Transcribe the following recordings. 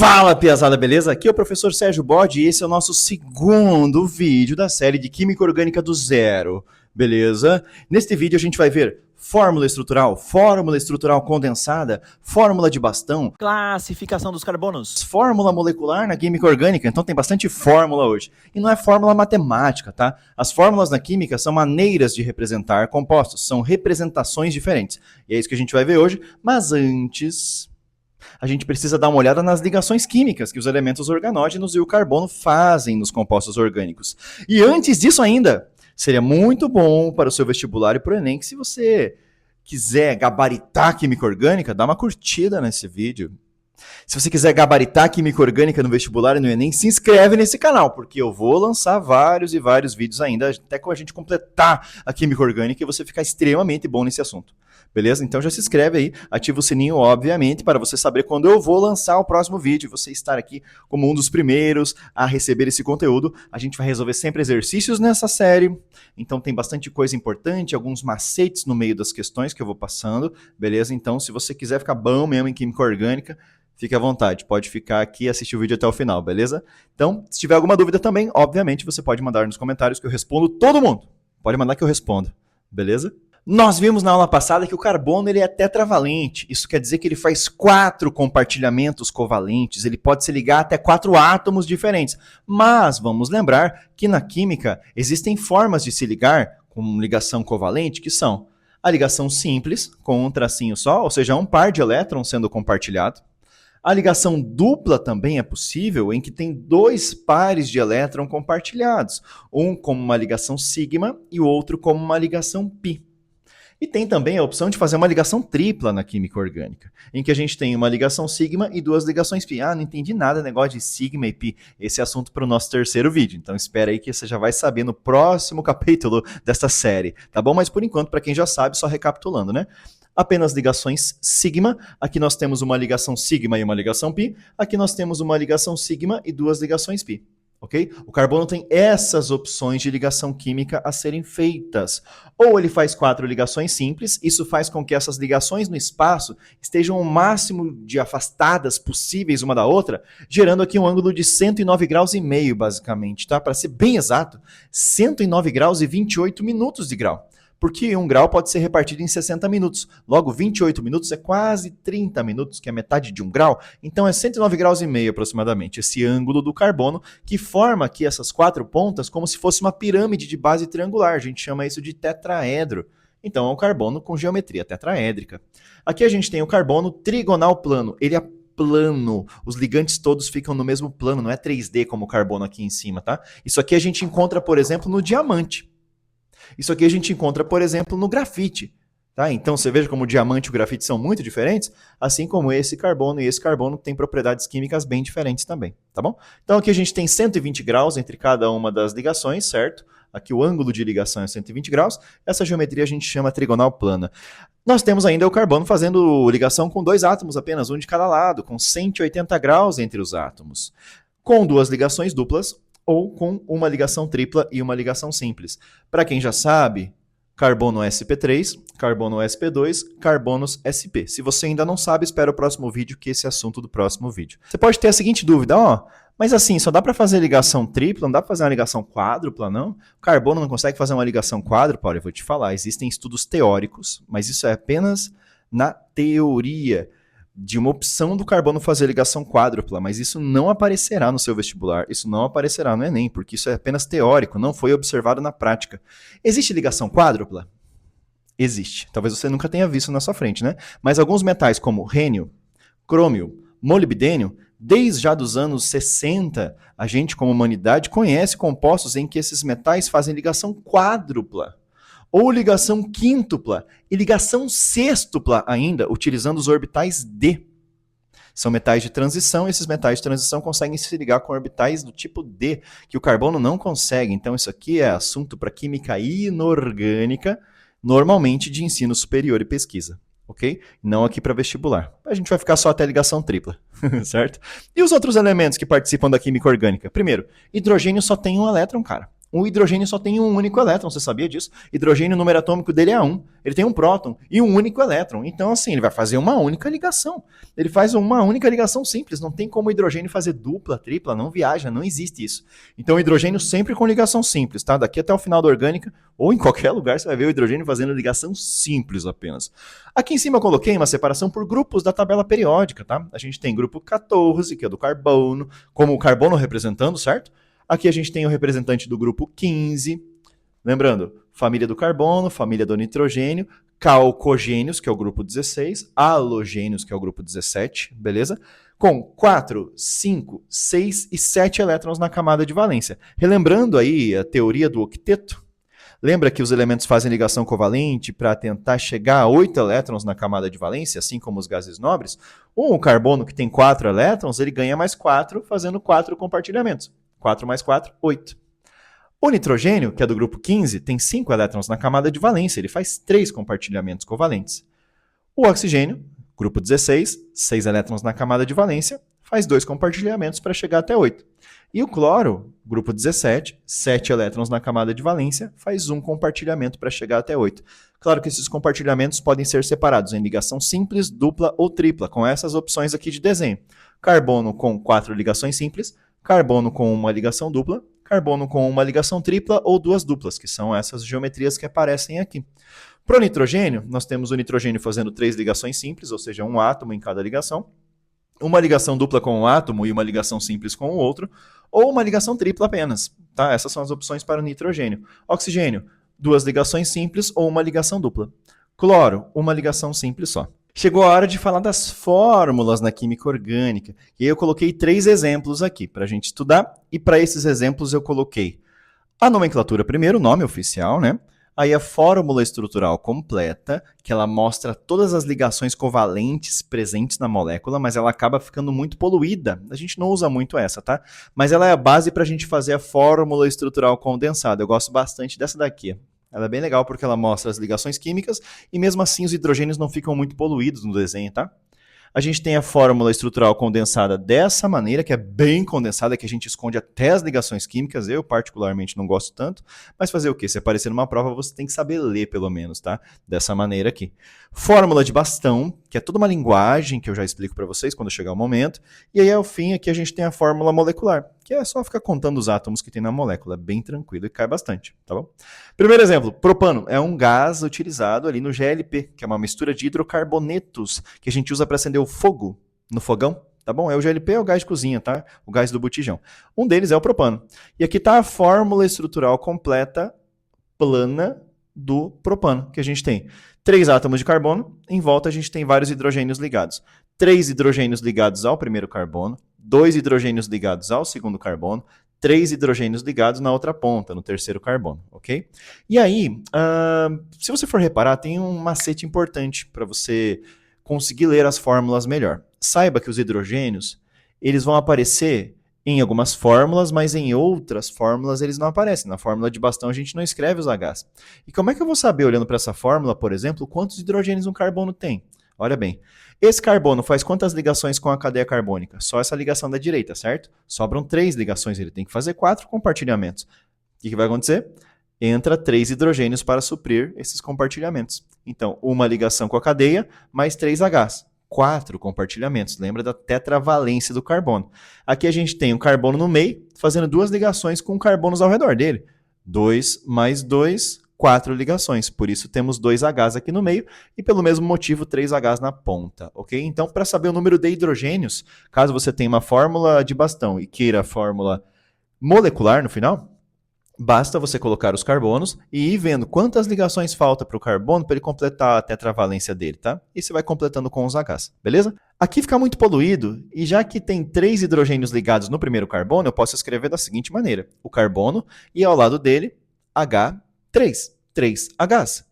Fala, piazada, beleza? Aqui é o professor Sérgio Bode e esse é o nosso segundo vídeo da série de Química Orgânica do Zero, beleza? Neste vídeo a gente vai ver fórmula estrutural condensada, fórmula de bastão, classificação dos carbonos, fórmula molecular na química orgânica, então tem bastante fórmula hoje. E não é fórmula matemática, tá? As fórmulas na química são maneiras de representar compostos, são representações diferentes. E é isso que a gente vai ver hoje, mas antes a gente precisa dar uma olhada nas ligações químicas que os elementos organógenos e o carbono fazem nos compostos orgânicos. E antes disso ainda, seria muito bom para o seu vestibular e para o Enem que se você quiser gabaritar a química orgânica, dá uma curtida nesse vídeo. Se você quiser gabaritar a química orgânica no vestibular e no Enem, se inscreve nesse canal, porque eu vou lançar vários e vários vídeos ainda, até quando a gente completar a química orgânica e você ficar extremamente bom nesse assunto. Beleza? Então já se inscreve aí, ativa o sininho, obviamente, para você saber quando eu vou lançar o próximo vídeo, você estar aqui como um dos primeiros a receber esse conteúdo. A gente vai resolver sempre exercícios nessa série, então tem bastante coisa importante, alguns macetes no meio das questões que eu vou passando, beleza? Então se você quiser ficar bom mesmo em química orgânica, fique à vontade, pode ficar aqui e assistir o vídeo até o final, beleza? Então, se tiver alguma dúvida também, obviamente, você pode mandar nos comentários que eu respondo todo mundo. Pode mandar que eu respondo, beleza? Nós vimos na aula passada que o carbono ele é tetravalente, isso quer dizer que ele faz 4 compartilhamentos covalentes, ele pode se ligar até 4 átomos diferentes. Mas vamos lembrar que na química existem formas de se ligar com ligação covalente, que são a ligação simples, com um tracinho só, ou seja, um par de elétrons sendo compartilhado. A ligação dupla também é possível, em que tem 2 pares de elétrons compartilhados, um como uma ligação sigma e o outro como uma ligação pi. E tem também a opção de fazer uma ligação tripla na química orgânica, em que a gente tem uma ligação sigma e 2 ligações pi. Ah, não entendi nada negócio de sigma e pi. Esse é assunto para o nosso terceiro vídeo, então espera aí que você já vai saber no próximo capítulo desta série, tá bom? Mas por enquanto, para quem já sabe, só recapitulando, né? Apenas ligações sigma, aqui nós temos uma ligação sigma e uma ligação pi, aqui nós temos uma ligação sigma e 2 ligações pi. Ok? O carbono tem essas opções de ligação química a serem feitas. Ou ele faz 4 ligações simples, isso faz com que essas ligações no espaço estejam o máximo de afastadas possíveis uma da outra, gerando aqui um ângulo de 109 graus e meio, basicamente, tá? Para ser bem exato, 109 graus e 28 minutos de grau. Porque 1 grau pode ser repartido em 60 minutos. Logo, 28 minutos é quase 30 minutos, que é metade de 1 grau. Então, é 109 graus e meio aproximadamente, esse ângulo do carbono, que forma aqui essas 4 pontas como se fosse uma pirâmide de base triangular. A gente chama isso de tetraedro. Então, é um carbono com geometria tetraédrica. Aqui a gente tem o carbono trigonal plano. Ele é plano. Os ligantes todos ficam no mesmo plano, não é 3D como o carbono aqui em cima, tá? Isso aqui a gente encontra, por exemplo, no diamante. Isso aqui a gente encontra, por exemplo, no grafite. Tá? Então, você veja como o diamante e o grafite são muito diferentes, assim como esse carbono e esse carbono têm propriedades químicas bem diferentes também. Tá bom? Então, aqui a gente tem 120 graus entre cada uma das ligações, certo? Aqui o ângulo de ligação é 120 graus. Essa geometria a gente chama trigonal plana. Nós temos ainda o carbono fazendo ligação com 2 átomos, apenas um de cada lado, com 180 graus entre os átomos. Com 2 ligações duplas, ou com uma ligação tripla e uma ligação simples. Para quem já sabe, carbono sp3, carbono sp2, carbonos sp. Se você ainda não sabe, espera o próximo vídeo, que esse é assunto do próximo vídeo. Você pode ter a seguinte dúvida, mas assim, só dá para fazer ligação tripla, não dá para fazer uma ligação quádrupla, não? O carbono não consegue fazer uma ligação quádrupla? Olha, eu vou te falar, existem estudos teóricos, mas isso é apenas na teoria, de uma opção do carbono fazer ligação quádrupla, mas isso não aparecerá no seu vestibular, isso não aparecerá no Enem, porque isso é apenas teórico, não foi observado na prática. Existe ligação quádrupla? Existe. Talvez você nunca tenha visto na sua frente, né? Mas alguns metais como rênio, crômio, molibdênio, desde já dos anos 60, a gente como humanidade conhece compostos em que esses metais fazem ligação quádrupla, ou ligação quíntupla e ligação sextupla ainda, utilizando os orbitais D. São metais de transição, e esses metais de transição conseguem se ligar com orbitais do tipo D, que o carbono não consegue. Então isso aqui é assunto para química inorgânica, normalmente de ensino superior e pesquisa, ok? Não aqui para vestibular. A gente vai ficar só até a ligação tripla, certo? E os outros elementos que participam da química orgânica? Primeiro, hidrogênio só tem um elétron, cara. O hidrogênio só tem um único elétron, você sabia disso? Hidrogênio, o número atômico dele é 1. Ele tem um próton e um único elétron. Então, assim, ele vai fazer uma única ligação. Ele faz uma única ligação simples. Não tem como o hidrogênio fazer dupla, tripla, não viaja, não existe isso. Então, o hidrogênio sempre com ligação simples, tá? Daqui até o final da orgânica, ou em qualquer lugar, você vai ver o hidrogênio fazendo ligação simples apenas. Aqui em cima eu coloquei uma separação por grupos da tabela periódica, tá? A gente tem grupo 14, que é do carbono, como o carbono representando, certo? Aqui a gente tem o representante do grupo 15, lembrando, família do carbono, família do nitrogênio, calcogênios, que é o grupo 16, halogênios, que é o grupo 17, beleza? Com 4, 5, 6 e 7 elétrons na camada de valência. Relembrando aí a teoria do octeto, lembra que os elementos fazem ligação covalente para tentar chegar a 8 elétrons na camada de valência, assim como os gases nobres? O carbono, que tem 4 elétrons, ele ganha mais 4, fazendo 4 compartilhamentos. 4 mais 4, 8. O nitrogênio, que é do grupo 15, tem 5 elétrons na camada de valência, ele faz 3 compartilhamentos covalentes. O oxigênio, grupo 16, 6 elétrons na camada de valência, faz 2 compartilhamentos para chegar até 8. E o cloro, grupo 17, 7 elétrons na camada de valência, faz 1 compartilhamento para chegar até 8. Claro que esses compartilhamentos podem ser separados em ligação simples, dupla ou tripla, com essas opções aqui de desenho. Carbono com 4 ligações simples, carbono com uma ligação dupla, carbono com uma ligação tripla ou 2 duplas, que são essas geometrias que aparecem aqui. Para o nitrogênio, nós temos o nitrogênio fazendo 3 ligações simples, ou seja, um átomo em cada ligação, uma ligação dupla com um átomo e uma ligação simples com o outro, ou uma ligação tripla apenas. Tá? Essas são as opções para o nitrogênio. Oxigênio, 2 ligações simples ou uma ligação dupla. Cloro, uma ligação simples só. Chegou a hora de falar das fórmulas na química orgânica. E aí eu coloquei 3 exemplos aqui para a gente estudar. E para esses exemplos eu coloquei a nomenclatura primeiro, o nome oficial, né? Aí a fórmula estrutural completa, que ela mostra todas as ligações covalentes presentes na molécula, mas ela acaba ficando muito poluída. A gente não usa muito essa, tá? Mas ela é a base para a gente fazer a fórmula estrutural condensada. Eu gosto bastante dessa daqui. Ela é bem legal porque ela mostra as ligações químicas e mesmo assim os hidrogênios não ficam muito poluídos no desenho, tá? A gente tem a fórmula estrutural condensada dessa maneira, que é bem condensada, que a gente esconde até as ligações químicas. Eu particularmente não gosto tanto, mas fazer o quê? Se aparecer numa prova, você tem que saber ler pelo menos, tá? Dessa maneira aqui. Fórmula de bastão, que é toda uma linguagem que eu já explico para vocês quando chegar o momento. E aí, ao fim, aqui a gente tem a fórmula molecular, que é só ficar contando os átomos que tem na molécula. É bem tranquilo e cai bastante, tá bom? Primeiro exemplo, propano é um gás utilizado ali no GLP, que é uma mistura de hidrocarbonetos que a gente usa para acender o fogo no fogão, tá bom? O GLP é o gás de cozinha, tá? O gás do botijão. Um deles é o propano. E aqui está a fórmula estrutural completa plana do propano, que a gente tem 3 átomos de carbono, em volta a gente tem vários hidrogênios ligados. 3 hidrogênios ligados ao primeiro carbono, 2 hidrogênios ligados ao segundo carbono, 3 hidrogênios ligados na outra ponta, no terceiro carbono, ok? E aí, se você for reparar, tem um macete importante para você conseguir ler as fórmulas melhor. Saiba que os hidrogênios, eles vão aparecer em algumas fórmulas, mas em outras fórmulas eles não aparecem. Na fórmula de bastão a gente não escreve os Hs. E como é que eu vou saber, olhando para essa fórmula, por exemplo, quantos hidrogênios um carbono tem? Olha bem, esse carbono faz quantas ligações com a cadeia carbônica? Só essa ligação da direita, certo? Sobram 3 ligações, ele tem que fazer 4 compartilhamentos. O que vai acontecer? Entra 3 hidrogênios para suprir esses compartilhamentos. Então, uma ligação com a cadeia, mais 3 Hs. 4 compartilhamentos. Lembra da tetravalência do carbono. Aqui a gente tem um carbono no meio, fazendo 2 ligações com carbonos ao redor dele. 2 mais 2, 4 ligações. Por isso temos 2 Hs aqui no meio e pelo mesmo motivo 3 Hs na ponta, ok? Então, para saber o número de hidrogênios, caso você tenha uma fórmula de bastão e queira a fórmula molecular no final, basta você colocar os carbonos e ir vendo quantas ligações falta para o carbono para ele completar a tetravalência dele, tá? E você vai completando com os Hs, beleza? Aqui fica muito poluído e já que tem 3 hidrogênios ligados no primeiro carbono, eu posso escrever da seguinte maneira. O carbono e ao lado dele, H3, 3 Hs.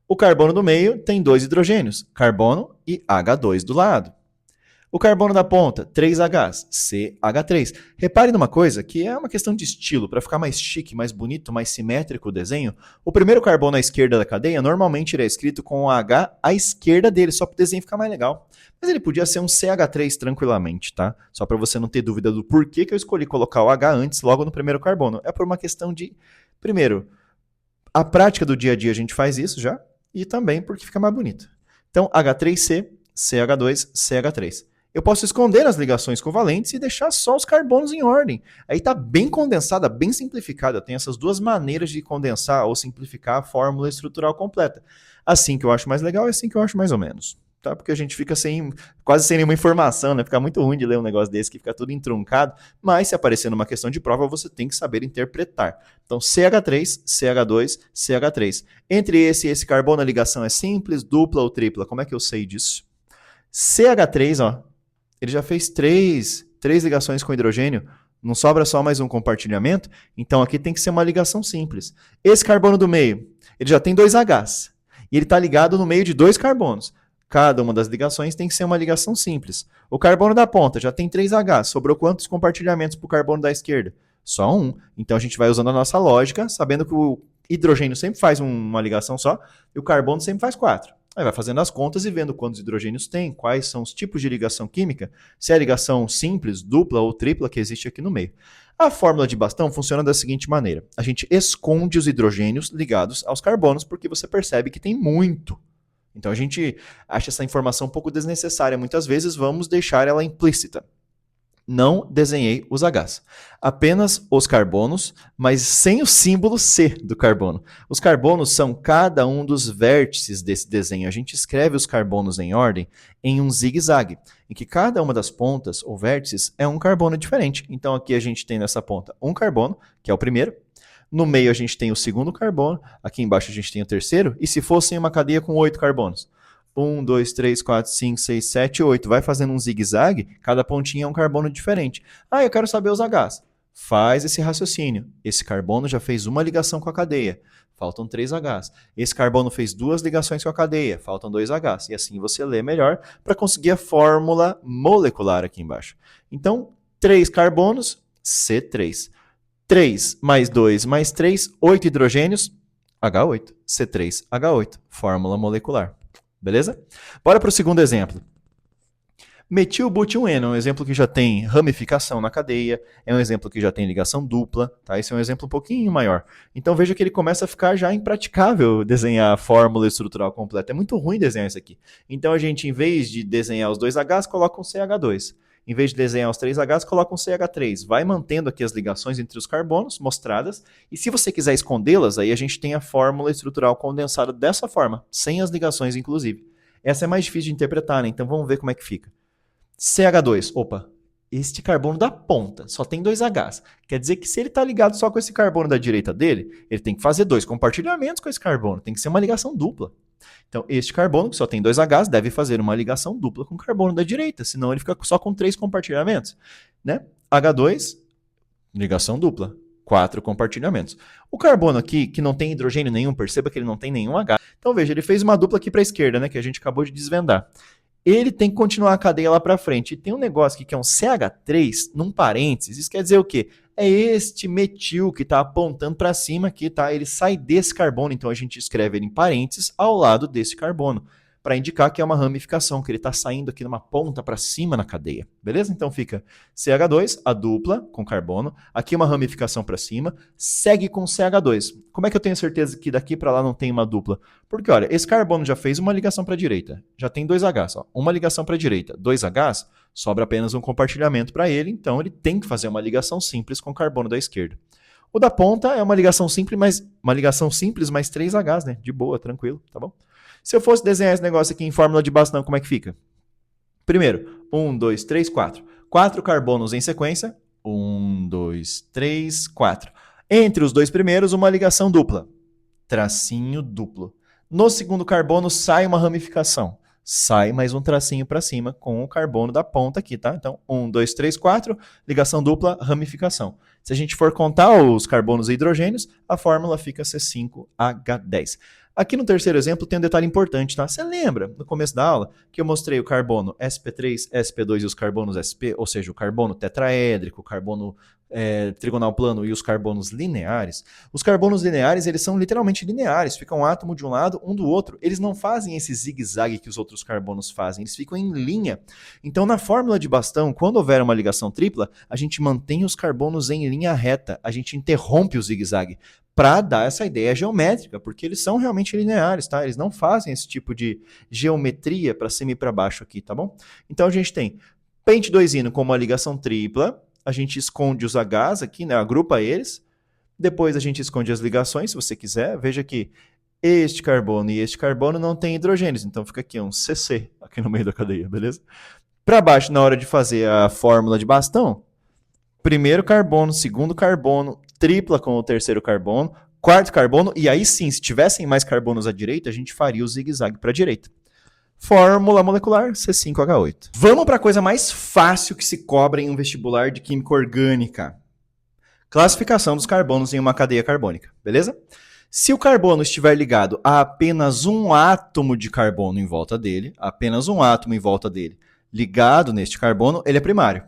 O carbono do meio tem 2 hidrogênios, carbono e H2 do lado. O carbono da ponta, 3 Hs, CH3. Repare numa coisa que é uma questão de estilo, para ficar mais chique, mais bonito, mais simétrico o desenho. O primeiro carbono à esquerda da cadeia, normalmente ele é escrito com o H à esquerda dele, só para o desenho ficar mais legal. Mas ele podia ser um CH3 tranquilamente, tá? Só para você não ter dúvida do porquê que eu escolhi colocar o H antes, logo no primeiro carbono. É por uma questão de Primeiro, a prática do dia a dia a gente faz isso já, e também porque fica mais bonito. Então, H3C, CH2, CH3. Eu posso esconder as ligações covalentes e deixar só os carbonos em ordem. Aí está bem condensada, bem simplificada. Tem essas duas maneiras de condensar ou simplificar a fórmula estrutural completa. Assim que eu acho mais legal e assim que eu acho mais ou menos. Tá? Porque a gente fica quase sem nenhuma informação, né? Fica muito ruim de ler um negócio desse que fica tudo entroncado. Mas se aparecer numa questão de prova, você tem que saber interpretar. Então, CH3, CH2, CH3. Entre esse e esse carbono, a ligação é simples, dupla ou tripla. Como é que eu sei disso? CH3, ó, ele já fez três ligações com hidrogênio, não sobra só mais um compartilhamento, então aqui tem que ser uma ligação simples. Esse carbono do meio, ele já tem 2 Hs, e ele está ligado no meio de 2 carbonos. Cada uma das ligações tem que ser uma ligação simples. O carbono da ponta já tem 3 Hs, sobrou quantos compartilhamentos para o carbono da esquerda? Só um. Então a gente vai usando a nossa lógica, sabendo que o hidrogênio sempre faz uma ligação só, e o carbono sempre faz 4. Aí vai fazendo as contas e vendo quantos hidrogênios tem, quais são os tipos de ligação química, se é a ligação simples, dupla ou tripla que existe aqui no meio. A fórmula de bastão funciona da seguinte maneira. A gente esconde os hidrogênios ligados aos carbonos porque você percebe que tem muito. Então a gente acha essa informação um pouco desnecessária. Muitas vezes vamos deixar ela implícita. Não desenhei os Hs. Apenas os carbonos, mas sem o símbolo C do carbono. Os carbonos são cada um dos vértices desse desenho. A gente escreve os carbonos em ordem em um zigue-zague, em que cada uma das pontas ou vértices é um carbono diferente. Então aqui a gente tem nessa ponta um carbono, que é o primeiro. No meio a gente tem o segundo carbono. Aqui embaixo a gente tem o terceiro. E se fosse uma cadeia com 8 carbonos? 1, 2, 3, 4, 5, 6, 7, 8. Vai fazendo um zigue-zague, cada pontinha é um carbono diferente. Ah, eu quero saber os Hs. Faz esse raciocínio. Esse carbono já fez uma ligação com a cadeia. Faltam 3 Hs. Esse carbono fez 2 ligações com a cadeia. Faltam 2 Hs. E assim você lê melhor para conseguir a fórmula molecular aqui embaixo. Então, 3 carbonos, C3. 3 mais 2 mais 3, 8 hidrogênios, H8. C3H8, fórmula molecular. Beleza? Bora para o segundo exemplo. Metilbutileno é um exemplo que já tem ramificação na cadeia, é um exemplo que já tem ligação dupla, tá? Esse é um exemplo um pouquinho maior. Então veja que ele começa a ficar já impraticável desenhar a fórmula estrutural completa. É muito ruim desenhar isso aqui. Então a gente, em vez de desenhar os 2 Hs, coloca um CH2. Em vez de desenhar os 3 Hs, coloca um CH3. Vai mantendo aqui as ligações entre os carbonos mostradas. E se você quiser escondê-las, aí a gente tem a fórmula estrutural condensada dessa forma, sem as ligações, inclusive. Essa é mais difícil de interpretar, né? Então vamos ver como é que fica. CH2, opa, este carbono da ponta só tem 2 Hs. Quer dizer que se ele está ligado só com esse carbono da direita dele, ele tem que fazer 2 compartilhamentos com esse carbono. Tem que ser uma ligação dupla. Então, este carbono, que só tem 2 Hs, deve fazer uma ligação dupla com o carbono da direita, senão ele fica só com 3 compartilhamentos. Né? H2, ligação dupla, 4 compartilhamentos. O carbono aqui, que não tem hidrogênio nenhum, perceba que ele não tem nenhum H. Então, veja, ele fez uma dupla aqui para a esquerda, né, que a gente acabou de desvendar. Ele tem que continuar a cadeia lá para frente. E tem um negócio aqui que é um CH3, num parênteses. Isso quer dizer o quê? É este metil que está apontando para cima aqui, tá? Ele sai desse carbono, então a gente escreve ele em parênteses ao lado desse carbono, para indicar que é uma ramificação, que ele está saindo aqui numa ponta para cima na cadeia. Beleza? Então fica CH2, a dupla com carbono, aqui uma ramificação para cima, segue com CH2. Como é que eu tenho certeza que daqui para lá não tem uma dupla? Porque, olha, esse carbono já fez uma ligação para a direita, já tem 2 Hs, ó, uma ligação para a direita, 2 Hs, sobra apenas um compartilhamento para ele, então ele tem que fazer uma ligação simples com o carbono da esquerda. O da ponta é uma ligação simples, mais 3 Hs, né? De boa, tranquilo, tá bom? Se eu fosse desenhar esse negócio aqui em fórmula de bastão, como é que fica? Primeiro, 1, 2, 3, 4. 4 carbonos em sequência. 1, 2, 3, 4. Entre os dois primeiros, uma ligação dupla. Tracinho duplo. No segundo carbono, sai uma ramificação. Sai mais um tracinho para cima com o carbono da ponta aqui, tá? Então, 1, 2, 3, 4, ligação dupla, ramificação. Se a gente for contar os carbonos e hidrogênios, a fórmula fica C5H10. Aqui no terceiro exemplo tem um detalhe importante, tá? Você lembra, no começo da aula, que eu mostrei o carbono sp3, sp2 e os carbonos sp, ou seja, o carbono tetraédrico, o carbono trigonal plano e os carbonos lineares, os carbonos lineares, eles são literalmente lineares, ficam um átomo de um lado, um do outro. Eles não fazem esse zigue-zague que os outros carbonos fazem, eles ficam em linha. Então, na fórmula de bastão, quando houver uma ligação tripla, a gente mantém os carbonos em linha reta, a gente interrompe o zigue-zague para dar essa ideia geométrica, porque eles são realmente lineares, tá? Eles não fazem esse tipo de geometria para cima e para baixo aqui, tá bom? Então, a gente tem pente 2-ino com uma ligação tripla, a gente esconde os Hs aqui, né? Agrupa eles. Depois a gente esconde as ligações, se você quiser. Veja que este carbono e este carbono não tem hidrogênios, então fica aqui um CC, aqui no meio da cadeia, beleza? Para baixo, na hora de fazer a fórmula de bastão, primeiro carbono, segundo carbono, tripla com o terceiro carbono, quarto carbono, e aí sim, se tivessem mais carbonos à direita, a gente faria o zigue-zague para a direita. Fórmula molecular C5H8. Vamos para a coisa mais fácil que se cobra em um vestibular de química orgânica. Classificação dos carbonos em uma cadeia carbônica, beleza? Se o carbono estiver ligado a apenas um átomo de carbono em volta dele, apenas um átomo em volta dele, ligado neste carbono, ele é primário.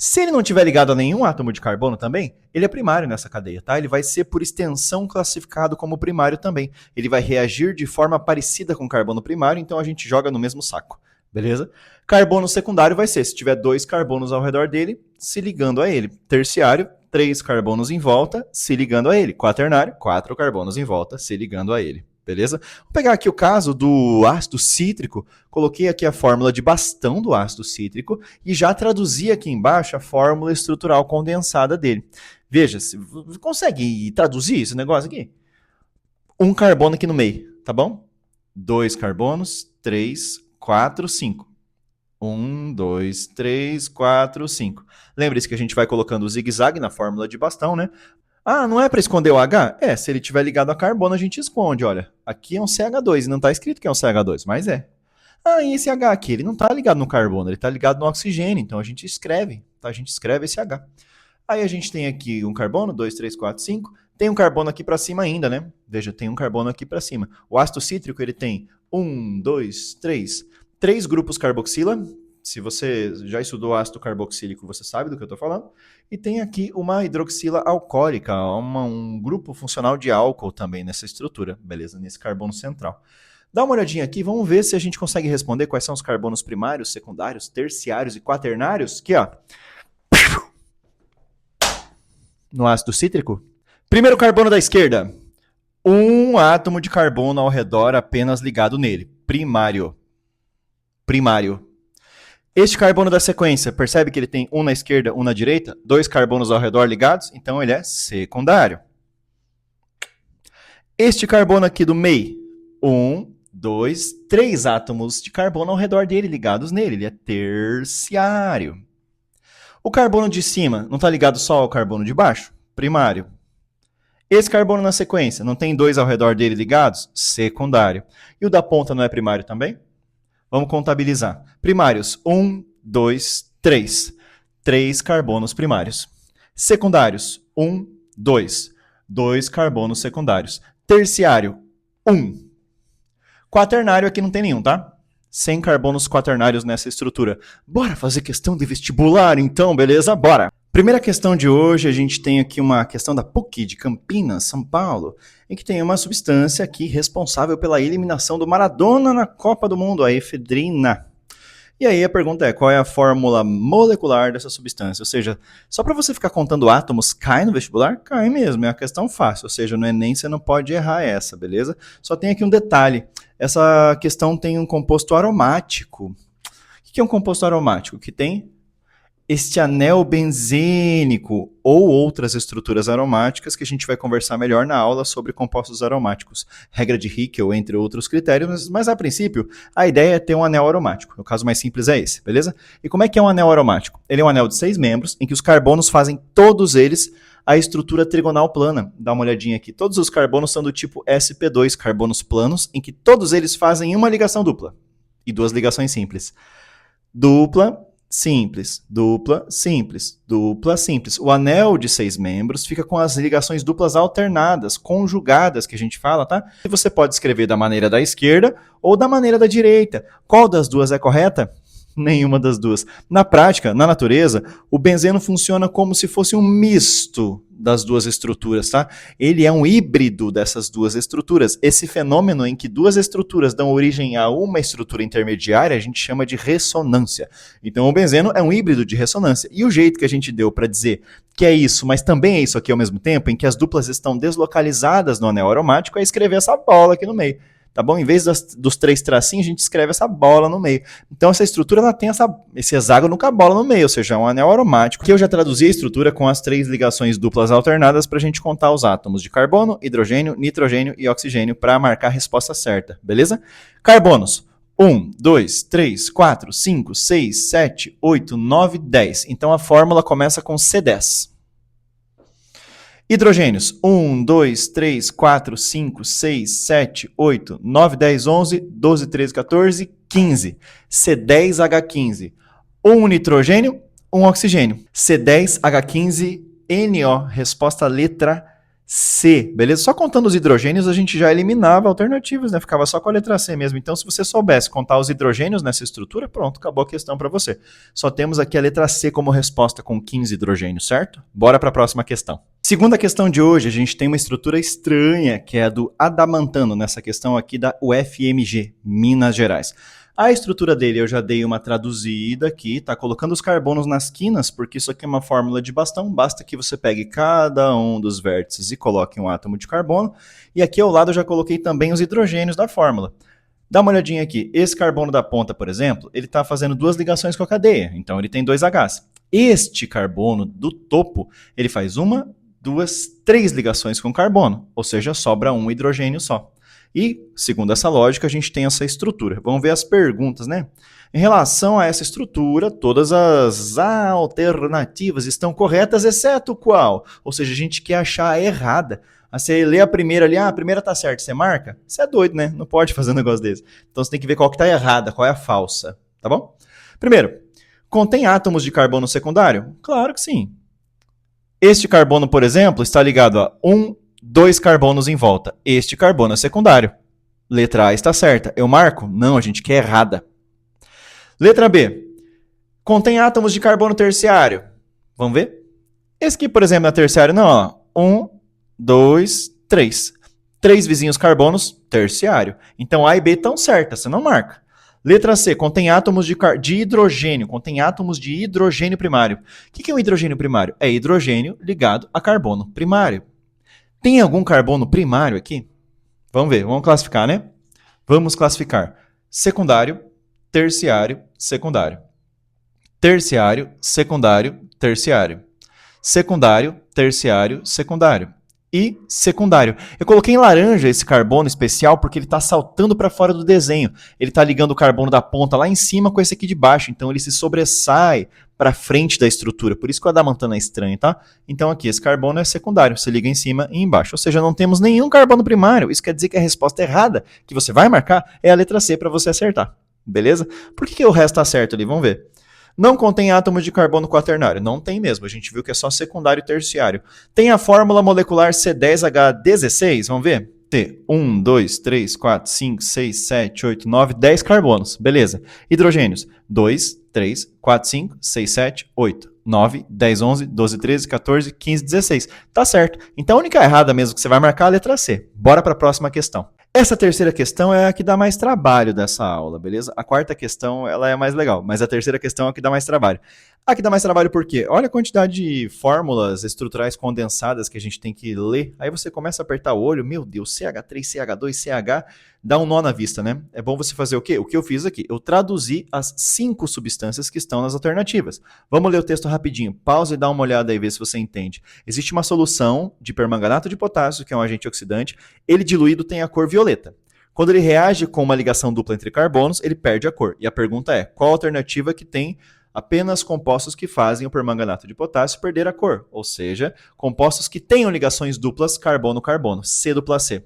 Se ele não estiver ligado a nenhum átomo de carbono também, ele é primário nessa cadeia, tá? Ele vai ser, por extensão, classificado como primário também. Ele vai reagir de forma parecida com o carbono primário, então a gente joga no mesmo saco, beleza? Carbono secundário vai ser, se tiver 2 carbonos ao redor dele, se ligando a ele. Terciário, 3 carbonos em volta, se ligando a ele. Quaternário, 4 carbonos em volta, se ligando a ele. Beleza? Vou pegar aqui o caso do ácido cítrico, coloquei aqui a fórmula de bastão do ácido cítrico e já traduzi aqui embaixo a fórmula estrutural condensada dele. Veja, se consegue traduzir esse negócio aqui? Um carbono aqui no meio, tá bom? 2 carbonos, 3, 4, 5. 1, 2, 3, 4, 5. Lembre-se que a gente vai colocando o zigue-zague na fórmula de bastão, né? Ah, não é para esconder o H? Se ele estiver ligado a carbono, a gente esconde, olha. Aqui é um CH2, e não está escrito que é um CH2, mas é. Ah, e esse H aqui? Ele não está ligado no carbono, ele está ligado no oxigênio, então a gente escreve, tá? A gente escreve esse H. Aí a gente tem aqui um carbono, 2, 3, 4, 5. Tem um carbono aqui para cima ainda, né? Veja, tem um carbono aqui para cima. O ácido cítrico, ele tem 1, 2, 3. 3 grupos carboxila. Se você já estudou ácido carboxílico, você sabe do que eu estou falando. E tem aqui uma hidroxila alcoólica, um grupo funcional de álcool também nessa estrutura, beleza? Nesse carbono central. Dá uma olhadinha aqui, vamos ver se a gente consegue responder quais são os carbonos primários, secundários, terciários e quaternários. Aqui, ó. No ácido cítrico. Primeiro carbono da esquerda. Um átomo de carbono ao redor apenas ligado nele. Primário. Primário. Este carbono da sequência, percebe que ele tem um na esquerda, um na direita? 2 carbonos ao redor ligados, então ele é secundário. Este carbono aqui do meio, 1, 2, 3 átomos de carbono ao redor dele, ligados nele, ele é terciário. O carbono de cima não está ligado só ao carbono de baixo? Primário. Esse carbono na sequência, não tem 2 ao redor dele ligados? Secundário. E o da ponta não é primário também? Vamos contabilizar. Primários, 1, 2, 3. 3 carbonos primários. Secundários, 1, 2. 2 carbonos secundários. Terciário, 1. Quaternário aqui não tem nenhum, tá? 100 carbonos quaternários nessa estrutura. Bora fazer questão de vestibular então, beleza? Bora! Primeira questão de hoje, a gente tem aqui uma questão da PUC de Campinas, São Paulo, em que tem uma substância aqui responsável pela eliminação do Maradona na Copa do Mundo, a efedrina. E aí a pergunta é, qual é a fórmula molecular dessa substância? Ou seja, só para você ficar contando átomos, cai no vestibular? Cai mesmo, é uma questão fácil, ou seja, no Enem você não pode errar essa, beleza? Só tem aqui um detalhe, essa questão tem um composto aromático. O que é um composto aromático? Que tem este anel benzênico ou outras estruturas aromáticas que a gente vai conversar melhor na aula sobre compostos aromáticos. Regra de Hickel, entre outros critérios, mas a princípio a ideia é ter um anel aromático. O caso mais simples é esse, beleza? E como é que é um anel aromático? Ele é um anel de 6 membros em que os carbonos fazem todos eles a estrutura trigonal plana. Dá uma olhadinha aqui. Todos os carbonos são do tipo sp2, carbonos planos, em que todos eles fazem uma ligação dupla e 2 ligações simples. Dupla, simples, dupla, simples, dupla, simples. O anel de 6 membros fica com as ligações duplas alternadas, conjugadas, que a gente fala, tá? E você pode escrever da maneira da esquerda ou da maneira da direita. Qual das duas é correta? Nenhuma das duas. Na prática, na natureza, o benzeno funciona como se fosse um misto das duas estruturas, tá? Ele é um híbrido dessas duas estruturas. Esse fenômeno em que duas estruturas dão origem a uma estrutura intermediária, a gente chama de ressonância. Então, o benzeno é um híbrido de ressonância. E o jeito que a gente deu para dizer que é isso, mas também é isso aqui ao mesmo tempo, em que as duplas estão deslocalizadas no anel aromático, é escrever essa bola aqui no meio. Tá bom? Em vez dos 3 tracinhos, a gente escreve essa bola no meio. Então, essa estrutura ela tem esse hexágono com a bola no meio, ou seja, é um anel aromático. Que eu já traduzi a estrutura com as 3 ligações duplas alternadas para a gente contar os átomos de carbono, hidrogênio, nitrogênio e oxigênio para marcar a resposta certa, beleza? Carbonos. 1, 2, 3, 4, 5, 6, 7, 8, 9, 10. Então, a fórmula começa com C10. Hidrogênios, 1, 2, 3, 4, 5, 6, 7, 8, 9, 10, 11, 12, 13, 14, 15. C10H15. Um nitrogênio, um oxigênio. C10H15NO. Resposta letra C, beleza? Só contando os hidrogênios a gente já eliminava alternativas, né? Ficava só com a letra C mesmo. Então, se você soubesse contar os hidrogênios nessa estrutura, pronto, acabou a questão para você. Só temos aqui a letra C como resposta com 15 hidrogênios, certo? Bora para a próxima questão. Segunda questão de hoje, a gente tem uma estrutura estranha, que é a do adamantano, nessa questão aqui da UFMG, Minas Gerais. A estrutura dele eu já dei uma traduzida aqui, tá? Colocando os carbonos nas quinas, porque isso aqui é uma fórmula de bastão, basta que você pegue cada um dos vértices e coloque um átomo de carbono, e aqui ao lado eu já coloquei também os hidrogênios da fórmula. Dá uma olhadinha aqui, esse carbono da ponta, por exemplo, ele está fazendo 2 ligações com a cadeia, então ele tem 2 Hs. Este carbono do topo, ele faz 1, 2, 3 ligações com carbono, ou seja, sobra um hidrogênio só. E, segundo essa lógica, a gente tem essa estrutura. Vamos ver as perguntas, né? Em relação a essa estrutura, todas as alternativas estão corretas, exceto qual? Ou seja, a gente quer achar a errada. Você lê a primeira ali, a primeira tá certa, você marca? Você é doido, né? Não pode fazer um negócio desse. Então você tem que ver qual que tá errada, qual é a falsa, tá bom? Primeiro, contém átomos de carbono secundário? Claro que sim. Este carbono, por exemplo, está ligado a 2 carbonos em volta. Este carbono é secundário. Letra A está certa. Eu marco? Não, a gente quer errada. Letra B. Contém átomos de carbono terciário. Vamos ver? Esse aqui, por exemplo, é terciário. Não, ó. 1, 2, 3. 3 vizinhos carbonos, terciário. Então A e B estão certas, você não marca. Letra C. Contém átomos de hidrogênio. Contém átomos de hidrogênio primário. O que é um hidrogênio primário? É hidrogênio ligado a carbono primário. Tem algum carbono primário aqui? Vamos ver, vamos classificar, né? Vamos classificar. Secundário, terciário, secundário. Terciário, secundário, terciário. Secundário, terciário, secundário. E secundário. Eu coloquei em laranja esse carbono especial porque ele está saltando para fora do desenho. Ele está ligando o carbono da ponta lá em cima com esse aqui de baixo. Então ele se sobressai para frente da estrutura. Por isso que o adamantano é estranho, tá? Então aqui esse carbono é secundário. Você liga em cima e embaixo. Ou seja, não temos nenhum carbono primário. Isso quer dizer que a resposta errada que você vai marcar é a letra C para você acertar. Beleza? Por que o resto está certo ali? Vamos ver. Não contém átomos de carbono quaternário. Não tem mesmo. A gente viu que é só secundário e terciário. Tem a fórmula molecular C10H16. Vamos ver? T. 1, 2, 3, 4, 5, 6, 7, 8, 9, 10 carbonos. Beleza. Hidrogênios. 2, 3, 4, 5, 6, 7, 8, 9, 10, 11, 12, 13, 14, 15, 16. Tá certo. Então a única errada mesmo que você vai marcar é a letra C. Bora para a próxima questão. Essa terceira questão é a que dá mais trabalho dessa aula, beleza? A quarta questão, ela é mais legal, mas a terceira questão é a que dá mais trabalho. A que dá mais trabalho por quê? Olha a quantidade de fórmulas estruturais condensadas que a gente tem que ler. Aí você começa a apertar o olho, meu Deus, CH3, CH2, CH, dá um nó na vista, né? É bom você fazer o quê? O que eu fiz aqui? Eu traduzi as 5 substâncias que estão nas alternativas. Vamos ler o texto rapidinho. Pausa e dá uma olhada aí, ver se você entende. Existe uma solução de permanganato de potássio, que é um agente oxidante. Ele diluído tem a cor violeta. Quando ele reage com uma ligação dupla entre carbonos, ele perde a cor. E a pergunta é, qual a alternativa que tem apenas compostos que fazem o permanganato de potássio perder a cor? Ou seja, compostos que tenham ligações duplas carbono-carbono, C dupla C.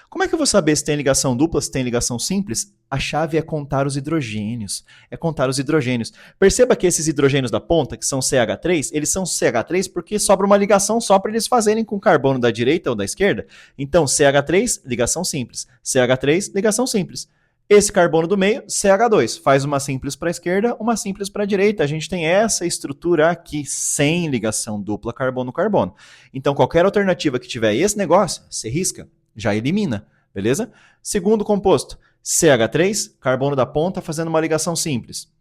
Como é que eu vou saber se tem ligação dupla, se tem ligação simples? A chave é contar os hidrogênios. É contar os hidrogênios. Perceba que esses hidrogênios da ponta, que são CH3, eles são CH3 porque sobra uma ligação só para eles fazerem com o carbono da direita ou da esquerda. Então, CH3, ligação simples. CH3, ligação simples. Esse carbono do meio, CH2, faz uma simples para a esquerda, uma simples para a direita. A gente tem essa estrutura aqui, sem ligação dupla carbono-carbono. Então, qualquer alternativa que tiver esse negócio, você risca, já elimina, beleza? Segundo composto, CH3, carbono da ponta, fazendo uma ligação simples.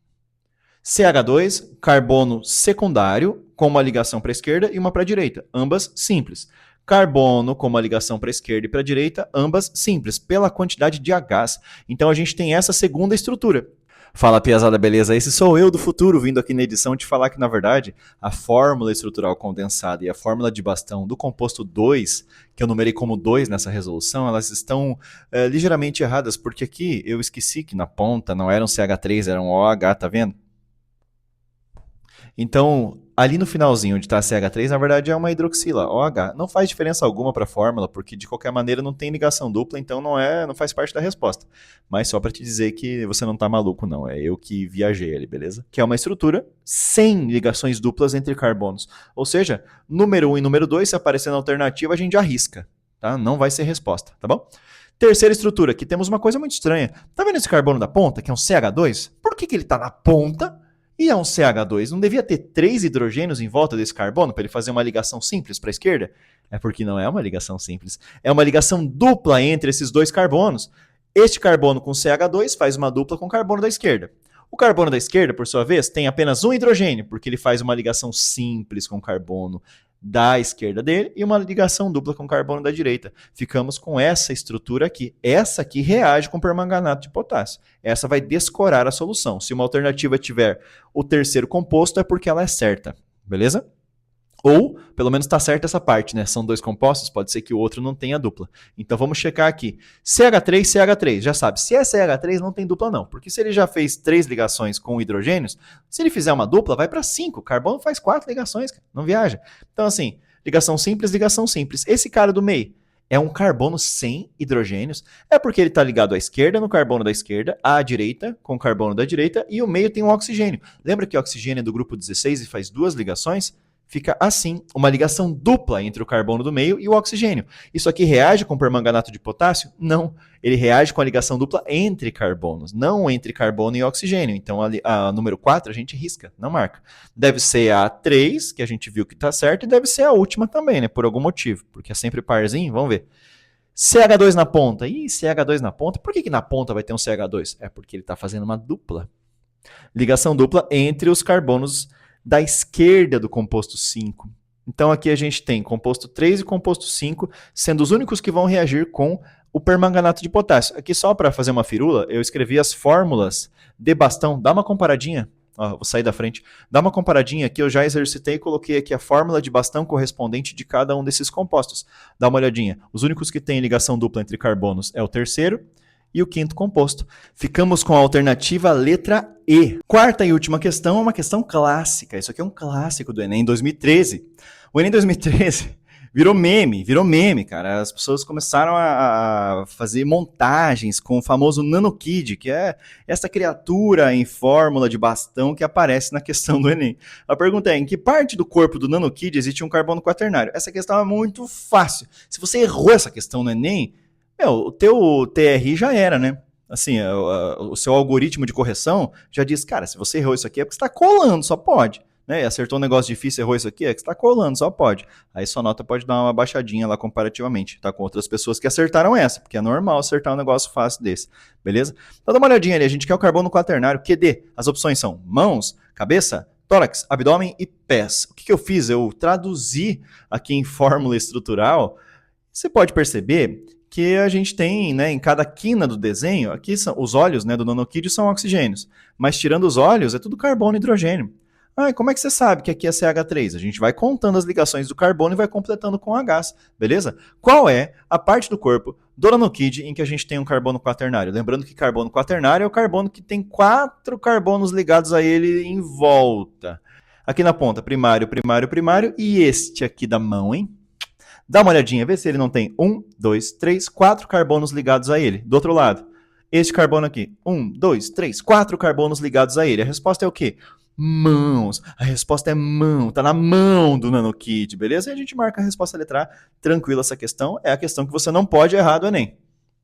CH2, carbono secundário, com uma ligação para a esquerda e uma para a direita, ambas simples. Carbono com uma ligação para a esquerda e para a direita, ambas simples, pela quantidade de Hs. Então a gente tem essa segunda estrutura. Fala, piazada, beleza? Esse sou eu do futuro vindo aqui na edição te falar que, na verdade, a fórmula estrutural condensada e a fórmula de bastão do composto 2, que eu numerei como 2 nessa resolução, elas estão ligeiramente erradas, porque aqui eu esqueci que na ponta não era um CH3, era um OH, tá vendo? Então, ali no finalzinho onde está a CH3, na verdade é uma hidroxila, OH. Não faz diferença alguma para a fórmula, porque de qualquer maneira não tem ligação dupla, então não faz parte da resposta. Mas só para te dizer que você não está maluco não, é eu que viajei ali, beleza? Que é uma estrutura sem ligações duplas entre carbonos. Ou seja, número 1 e número 2, se aparecer na alternativa, a gente arrisca, tá? Não vai ser resposta, tá bom? Terceira estrutura, aqui temos uma coisa muito estranha. Tá vendo esse carbono da ponta, que é um CH2? Por que ele está na ponta? E é um CH2, não devia ter 3 hidrogênios em volta desse carbono para ele fazer uma ligação simples para a esquerda? É porque não é uma ligação simples. É uma ligação dupla entre esses dois carbonos. Este carbono com CH2 faz uma dupla com o carbono da esquerda. O carbono da esquerda, por sua vez, tem apenas um hidrogênio, porque ele faz uma ligação simples com o carbono da esquerda dele e uma ligação dupla com o carbono da direita. Ficamos com essa estrutura aqui. Essa aqui reage com permanganato de potássio. Essa vai descorar a solução. Se uma alternativa tiver o terceiro composto, é porque ela é certa. Beleza? Ou, pelo menos está certa essa parte, né? São dois compostos, pode ser que o outro não tenha dupla. Então vamos checar aqui. CH3, CH3, já sabe, se é CH3 não tem dupla não, porque se ele já fez 3 ligações com hidrogênios, se ele fizer uma dupla, vai para 5. Carbono faz 4 ligações, não viaja. Então assim, ligação simples, ligação simples. Esse cara do meio é um carbono sem hidrogênios, é porque ele está ligado à esquerda no carbono da esquerda, à direita com o carbono da direita, e o meio tem um oxigênio. Lembra que o oxigênio é do grupo 16 e faz 2 ligações? Fica assim, uma ligação dupla entre o carbono do meio e o oxigênio. Isso aqui reage com permanganato de potássio? Não. Ele reage com a ligação dupla entre carbonos, não entre carbono e oxigênio. Então a número 4 a gente risca, não marca. Deve ser a 3, que a gente viu que está certo, e deve ser a última também, né? Por algum motivo, porque é sempre parzinho, vamos ver. CH2 na ponta. Ih, CH2 na ponta. Por que na ponta vai ter um CH2? É porque ele está fazendo uma dupla. Ligação dupla entre os carbonos da esquerda do composto 5. Então aqui a gente tem composto 3 e composto 5, sendo os únicos que vão reagir com o permanganato de potássio. Aqui só para fazer uma firula, eu escrevi as fórmulas de bastão. Dá uma comparadinha. Vou sair da frente. Dá uma comparadinha aqui, eu já exercitei e coloquei aqui a fórmula de bastão correspondente de cada um desses compostos. Dá uma olhadinha. Os únicos que têm ligação dupla entre carbonos é o terceiro e o quinto composto. Ficamos com a alternativa letra E. Quarta e última questão é uma questão clássica. Isso aqui é um clássico do Enem 2013. O Enem 2013 virou meme, cara. As pessoas começaram a fazer montagens com o famoso NanoKid, que é essa criatura em fórmula de bastão que aparece na questão do Enem. A pergunta é, em que parte do corpo do NanoKid existe um carbono quaternário? Essa questão é muito fácil. Se você errou essa questão no Enem, o teu TRI já era, né? Assim, o seu algoritmo de correção já diz, cara, se você errou isso aqui é porque você está colando, só pode. Né? Acertou um negócio difícil, errou isso aqui, é que você está colando, só pode. Aí sua nota pode dar uma baixadinha lá comparativamente, tá? Com outras pessoas que acertaram essa, porque é normal acertar um negócio fácil desse, beleza? Então dá uma olhadinha ali, a gente quer o carbono quaternário, QD. As opções são mãos, cabeça, tórax, abdômen e pés. O que eu fiz? Eu traduzi aqui em fórmula estrutural. Você pode perceber que a gente tem, né, em cada quina do desenho, aqui são os olhos, né, do nanokid são oxigênios, mas tirando os olhos é tudo carbono e hidrogênio. E como é que você sabe que aqui é CH3? A gente vai contando as ligações do carbono e vai completando com Hs, beleza? Qual é a parte do corpo do nanokid em que a gente tem um carbono quaternário? Lembrando que carbono quaternário é o carbono que tem 4 carbonos ligados a ele em volta. Aqui na ponta, primário, primário, primário, e este aqui da mão, hein? Dá uma olhadinha, vê se ele não tem 1, 2, 3, 4 carbonos ligados a ele. Do outro lado, este carbono aqui, 1, 2, 3, 4 carbonos ligados a ele. A resposta é o quê? Mãos. A resposta é mão, tá na mão do nanokid, beleza? E a gente marca a resposta letra A. Tranquilo essa questão, é a questão que você não pode errar do Enem.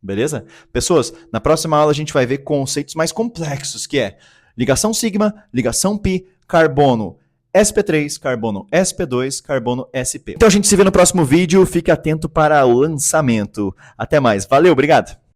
Beleza? Pessoas, na próxima aula a gente vai ver conceitos mais complexos, que é ligação sigma, ligação pi, carbono sp3, carbono sp2, carbono sp. Então a gente se vê no próximo vídeo, fique atento para o lançamento. Até mais, valeu, obrigado!